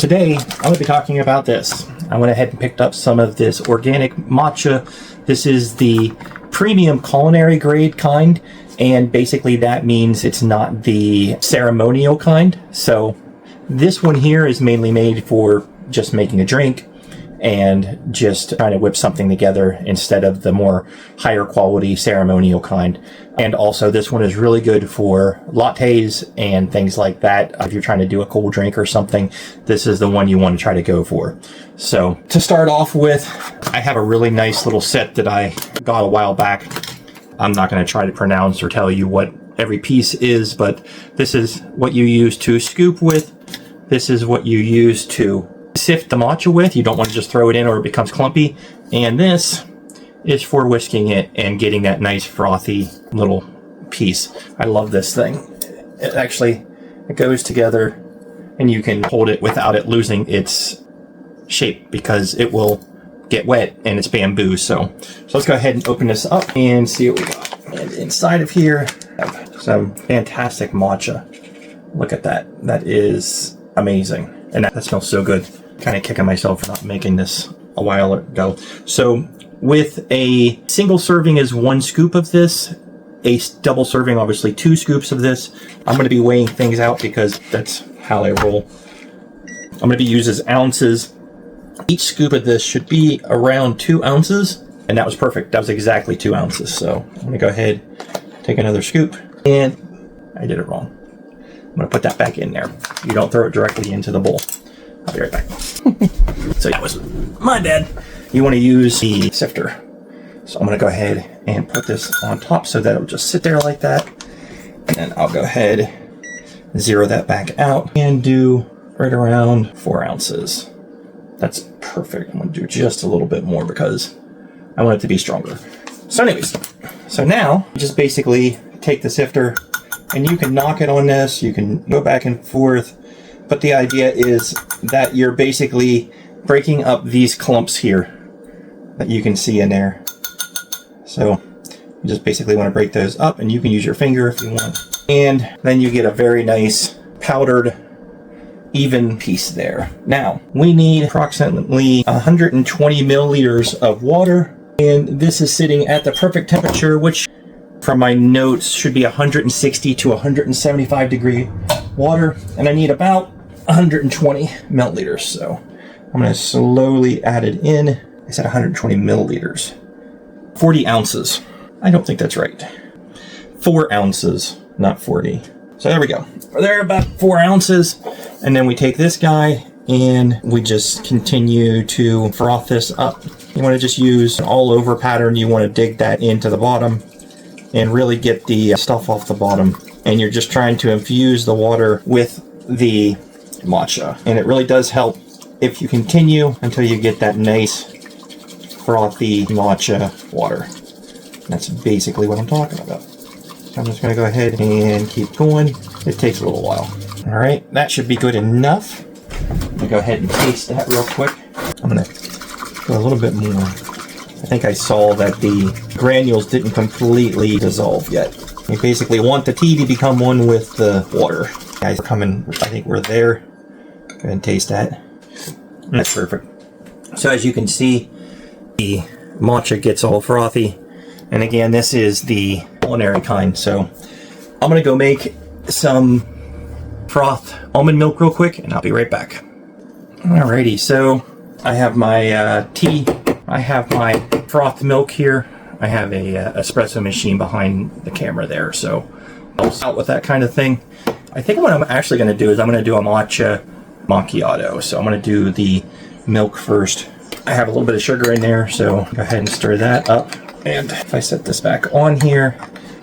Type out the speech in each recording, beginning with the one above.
Today, I'm going to be talking about this. I went ahead and picked up some of this organic matcha. This is the premium culinary grade kind, and basically that means it's not the ceremonial kind. So this one here is mainly made for just making a drink and just trying to whip something together instead of the more higher quality ceremonial kind. And also this one is really good for lattes and things like that. If you're trying to do a cold drink or something, this is the one you want to try to go for. So to start off with, I have a really nice little set that I got a while back. I'm not going to try to pronounce or tell you what every piece is, but this is what you use to scoop with. This is what you use to sift the matcha with. You don't want to just throw it in or it becomes clumpy. And this is for whisking it and getting that nice frothy little piece. I love this thing. It goes together and you can hold it without it losing its shape because it will get wet and it's bamboo. So let's go ahead and open this up and see what we got. And inside of here, I have some fantastic matcha. Look at that. That is amazing. And that smells so good. Kind of kicking myself for not making this a while ago. So with a single serving is 1 scoop of this, a double serving obviously 2 scoops of this. I'm going to be weighing things out because that's how I roll. I'm going to be using ounces. Each scoop of this should be around 2 ounces, and that was perfect. That was exactly 2 ounces. So I'm going to go ahead, take another scoop, and I did it wrong. I'm going to put that back in there. You don't throw it directly into the bowl. I'll be right back. So that was my bad. You want to use the sifter. So I'm going to go ahead and put this on top so that it'll just sit there like that. And then I'll go ahead and zero that back out and do right around 4 ounces. That's perfect. I'm going to do just a little bit more because I want it to be stronger. So anyways, so now just basically take the sifter and you can knock it on this. You can go back and forth. But the idea is that you're basically breaking up these clumps here that you can see in there. So you just basically want to break those up, and you can use your finger if you want. And then you get a very nice powdered, even piece there. Now, we need approximately 120 milliliters of water, and this is sitting at the perfect temperature, which from my notes should be 160 to 175 degree water, and I need about 120 milliliters. So I'm going to slowly add it in. I said 120 milliliters. 40 ounces. I don't think that's right. 4 ounces, not 40. So there we go. They're about 4 ounces. And then we take this guy and we just continue to froth this up. You want to just use an all over pattern. You want to dig that into the bottom and really get the stuff off the bottom. And you're just trying to infuse the water with the matcha. And it really does help if you continue until you get that nice frothy matcha water. That's basically what I'm talking about. So I'm just going to go ahead and keep going. It takes a little while. All right, that should be good enough. I'm going to go ahead and taste that real quick. I'm going to go a little bit more. I think I saw that the granules didn't completely dissolve yet. You basically want the tea to become one with the water. Guys are coming, I think we're there. Go ahead and taste that. That's perfect. So as you can see, the matcha gets all frothy. And again, this is the culinary kind. So I'm going to go make some froth almond milk real quick, and I'll be right back. Alrighty, so I have my tea. I have my froth milk here. I have a espresso machine behind the camera there, so I'll out with that kind of thing. I think what I'm actually going to do is I'm going to do a matcha macchiato. So I'm going to do the milk first. I have a little bit of sugar in there, so go ahead and stir that up. And if I set this back on here,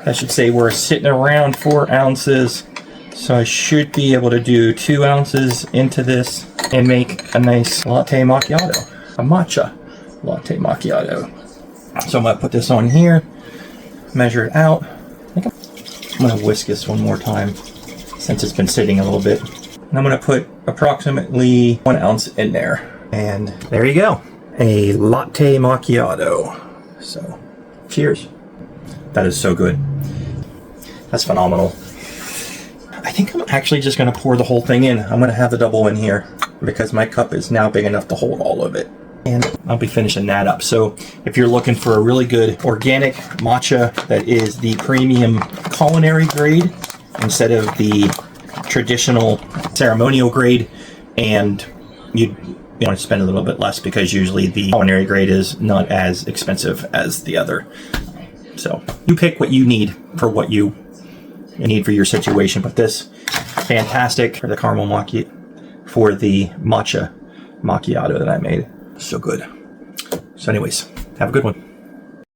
I should say we're sitting around 4 ounces. So I should be able to do 2 ounces into this and make a nice latte macchiato, a matcha latte macchiato. So I'm going to put this on here, measure it out. I'm going to whisk this one more time since it's been sitting a little bit. And I'm going to put approximately 1 ounce in there. And there you go, a latte macchiato. So cheers. That is so good. That's phenomenal. I think I'm actually just going to pour the whole thing in. I'm going to have the double in here. because my cup is now big enough to hold all of it. And I'll be finishing that up. So if you're looking for a really good organic matcha that is the premium culinary grade instead of the traditional ceremonial grade, and you want to spend a little bit less because usually the culinary grade is not as expensive as the other. So you pick what you need for what you need for your situation. But this, fantastic for the caramel macchiato, for the matcha macchiato that I made. So good. So anyways, have a good one.